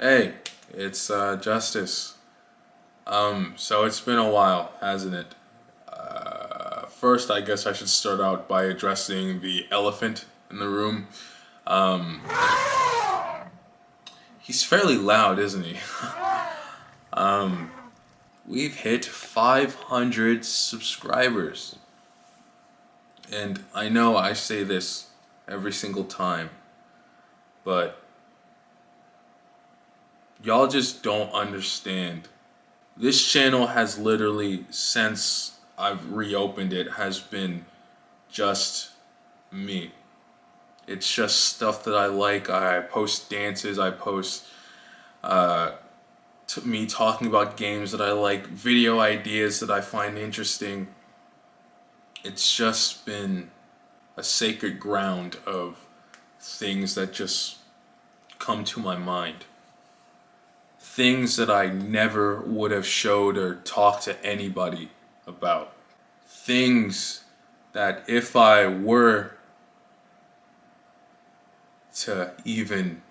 Hey, it's Justice. So it's been a while, hasn't it? First, I guess I should start out by addressing the elephant in the room. Um, he's fairly loud, isn't he? um, we've hit 500 subscribers. And I know I say this every single time, but y'all just don't understand. This channel has literally, since I've reopened it, has been just me. It's just stuff that I like. I post dances, I post me talking about games that I like, video ideas that I find interesting. It's just been a sacred ground of things that just come to my mind. Things that I never would have showed or talked to anybody about. Things that if I were to even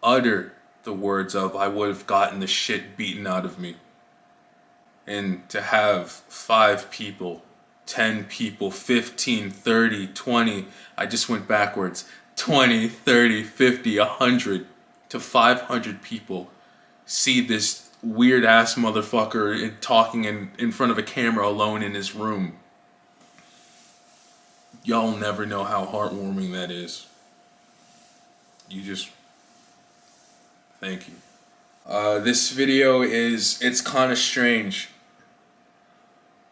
utter the words of, I would have gotten the shit beaten out of me. And to have 5 people, 10 people, 15, 30, 20, I just went backwards, 20, 30, 50, 100 to 500 people see this weird ass motherfucker talking in front of a camera alone in his room. Y'all never know how heartwarming that is. Thank you. This video it's kind of strange.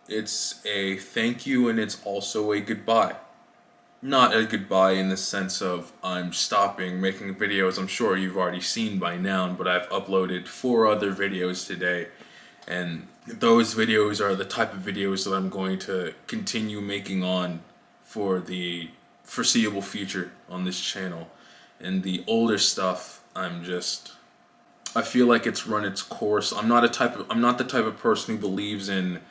It's a thank you and it's also a goodbye. Not a goodbye in the sense of I'm stopping making videos. I'm sure you've already seen by now, but I've uploaded 4 other videos today. And those videos are the type of videos that I'm going to continue making on for the foreseeable future on this channel. And the older stuff, I feel like it's run its course. I'm not the type of person who believes in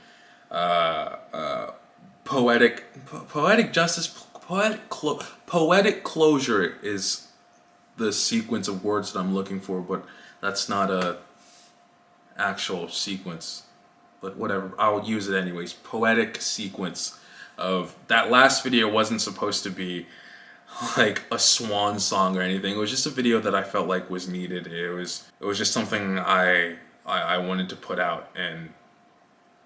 poetic justice. Poetic closure is the sequence of words that I'm looking for, but that's not a actual sequence. But whatever, I'll use it anyways. Poetic sequence of that last video wasn't supposed to be like a swan song or anything. It was just a video that I felt like was needed. It was just something I wanted to put out, and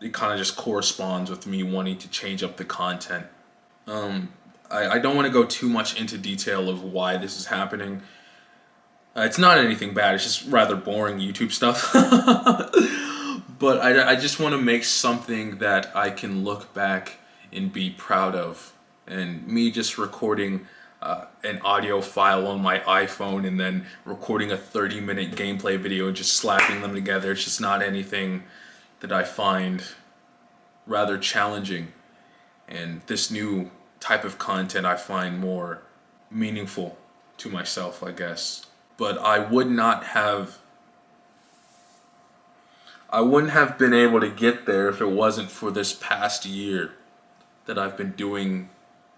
it kind of just corresponds with me wanting to change up the content. I don't want to go too much into detail of why this is happening. It's not anything bad, it's just rather boring YouTube stuff. But I just want to make something that I can look back and be proud of. And me just recording an audio file on my iPhone and then recording a 30-minute gameplay video and just slapping them together, it's just not anything that I find rather challenging. And this new type of content I find more meaningful to myself, I guess. But I wouldn't have been able to get there if it wasn't for this past year that I've been doing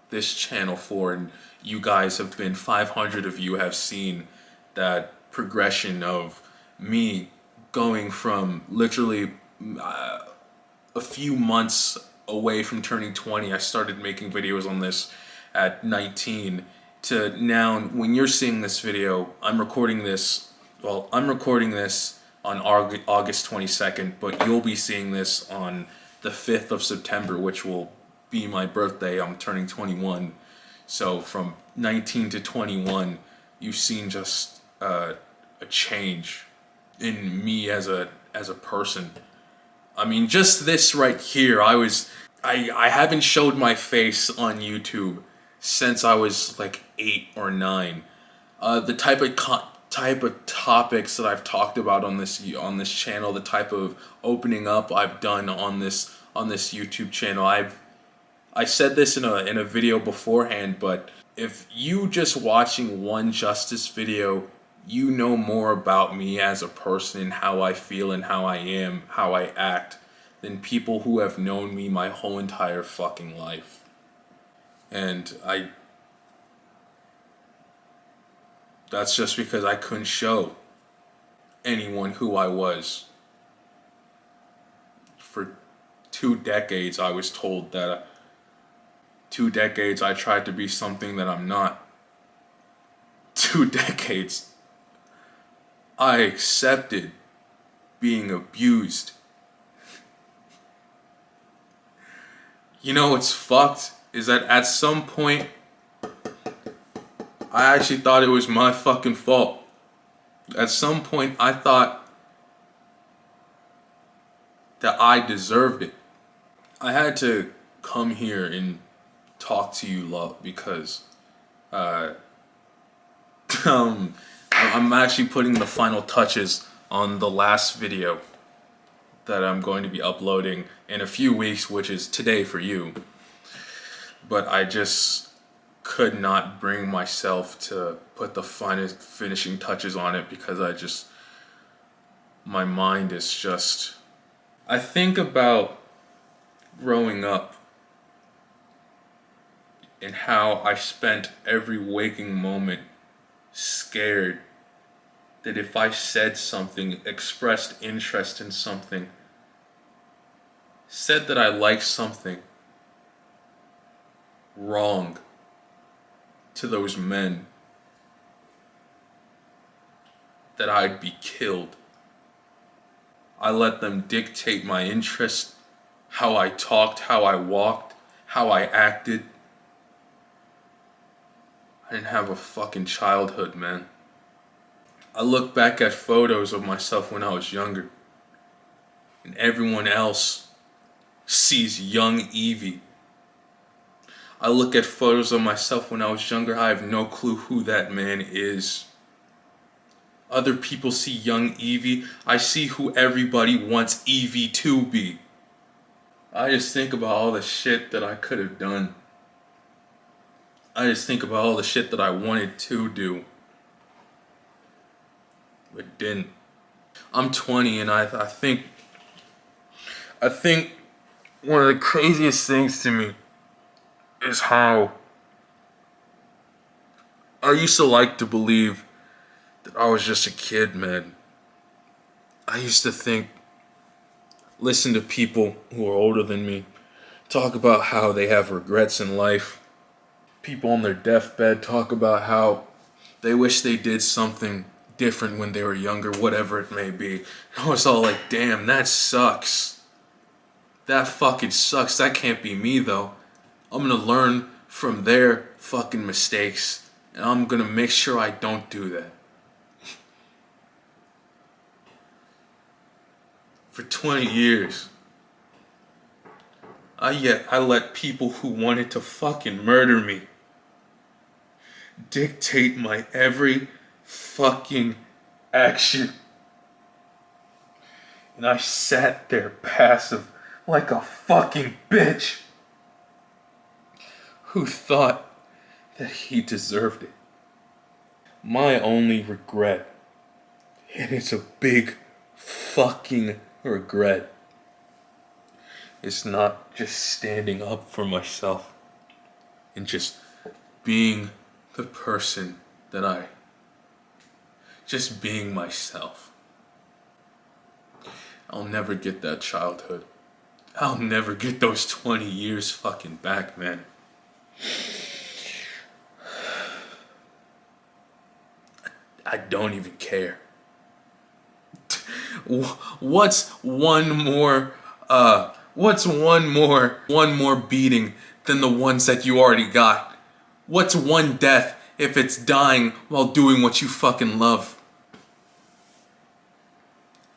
this channel for, and you guys have been 500 of you have seen that progression of me going from literally a few months away from turning 20. I started making videos on this at 19 to now when you're seeing this video, I'm recording this on August 22nd, but you'll be seeing this on the 5th of September, which will be my birthday. I'm turning 21. So from 19 to 21, you've seen just a change in me as a person. I mean, just this right here, I haven't showed my face on YouTube since I was like 8 or 9. The type of topics that I've talked about on this channel, the type of opening up I've done on this YouTube channel, I said this in a video beforehand, but if you just watching one Justice video, you know more about me as a person and how I feel and how I am, how I act, than people who have known me my whole entire fucking life. And that's just because I couldn't show anyone who I was. For 2 decades, I was told that 2 decades I tried to be something that I'm not. 2 decades I accepted being abused. You know what's fucked is that at some point I actually thought it was my fucking fault. At some point I thought that I deserved it. I had to come here and talk to you lot because I'm actually putting the final touches on the last video that I'm going to be uploading in a few weeks, which is today for you. But I just could not bring myself to put the finishing touches on it because my mind is just... I think about growing up and how I spent every waking moment scared that if I said something, expressed interest in something, said that I liked something wrong to those men, that I'd be killed. I let them dictate my interest, how I talked, how I walked, how I acted. I didn't have a fucking childhood, man. I look back at photos of myself when I was younger, and everyone else sees young Evie. I look at photos of myself when I was younger, I have no clue who that man is. Other people see young Evie, I see who everybody wants Evie to be. I just think about all the shit that I could have done. I just think about all the shit that I wanted to do, but didn't. I'm 20 and I think one of the craziest things to me is how I used to like to believe that I was just a kid, man. I used to listen to people who are older than me talk about how they have regrets in life. People on their deathbed talk about how they wish they did something different when they were younger, whatever it may be. I was all like, damn, that sucks. That fucking sucks. That can't be me, though. I'm gonna learn from their fucking mistakes, and I'm gonna make sure I don't do that. For 20 years, I let people who wanted to fucking murder me dictate my every fucking action. And I sat there passive like a fucking bitch who thought that he deserved it. My only regret, and it's a big fucking regret, is not just standing up for myself and just being the person that just being myself. I'll never get that childhood. I'll never get those 20 years fucking back, man. I don't even care. What's one more beating than the ones that you already got? What's one death if it's dying while doing what you fucking love?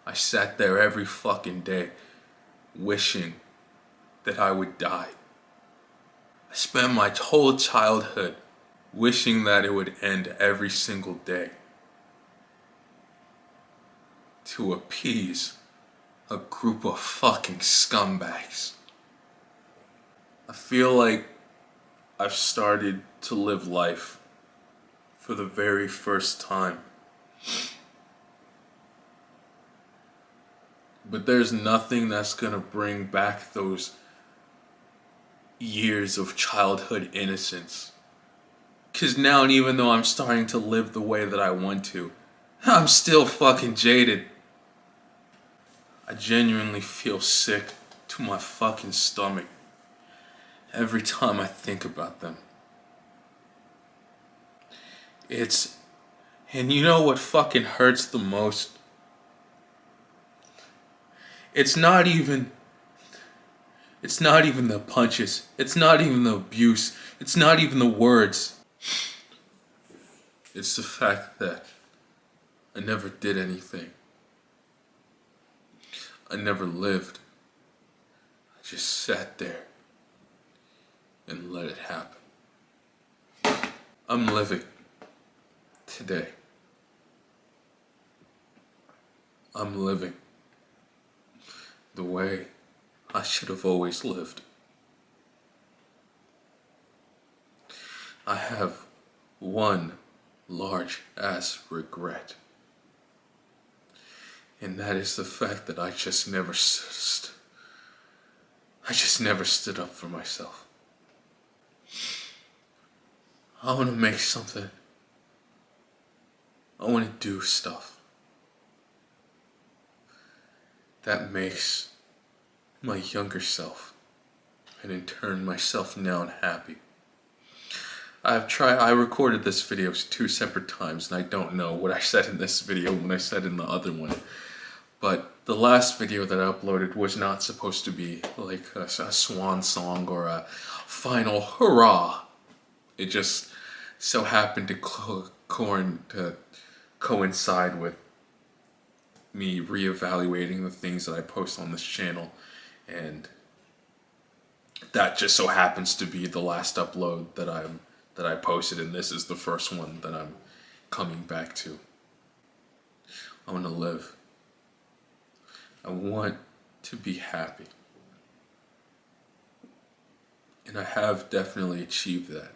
I sat there every fucking day wishing that I would die. I spent my whole childhood wishing that it would end every single day to appease a group of fucking scumbags. I feel like I've started to live life for the very first time. But there's nothing that's gonna bring back those years of childhood innocence. 'Cause now, even though I'm starting to live the way that I want to, I'm still fucking jaded. I genuinely feel sick to my fucking stomach every time I think about them. And you know what fucking hurts the most? It's not even the punches. It's not even the abuse. It's not even the words. It's the fact that I never did anything. I never lived. I just sat there and let it happen. I'm living today. I'm living the way I should have always lived. I have one large ass regret. And that is the fact that I just never stood up for myself. I want to make something. I want to do stuff that makes my younger self, and in turn myself now, happy. I recorded this video 2 separate times, and I don't know what I said in this video when I said in the other one. But the last video that I uploaded was not supposed to be like a swan song or a final hurrah. It just so happened to coincide with me reevaluating the things that I post on this channel, and that just so happens to be the last upload that I posted, and this is the first one that I'm coming back to. I want to live. I want to be happy. And I have definitely achieved that.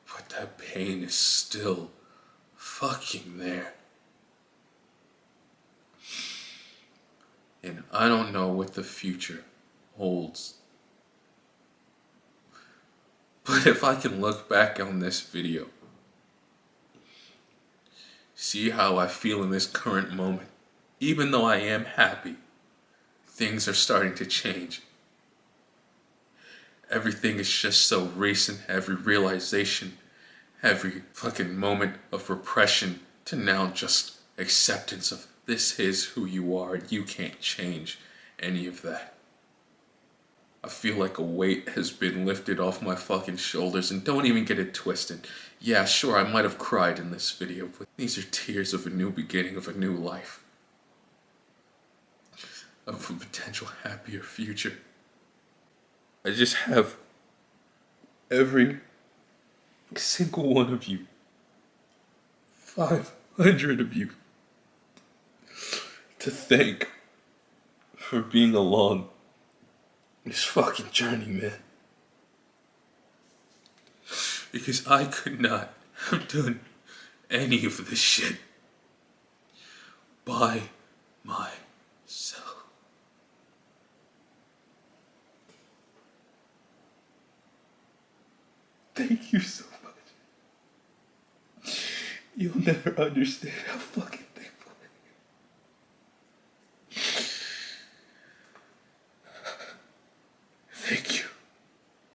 But that pain is still fucking there. And I don't know what the future holds. But if I can look back on this video, see how I feel in this current moment, even though I am happy, things are starting to change. Everything is just so recent, every realization, every fucking moment of repression to now just acceptance of this is who you are and you can't change any of that. I feel like a weight has been lifted off my fucking shoulders, and don't even get it twisted. Yeah, sure, I might have cried in this video, but these are tears of a new beginning, of a new life. Of a potential happier future. I just have every single one of you, 500 of you, to thank for being along this fucking journey, man. Because I could not have done any of this shit by myself. Thank you so much. You'll never understand how fucking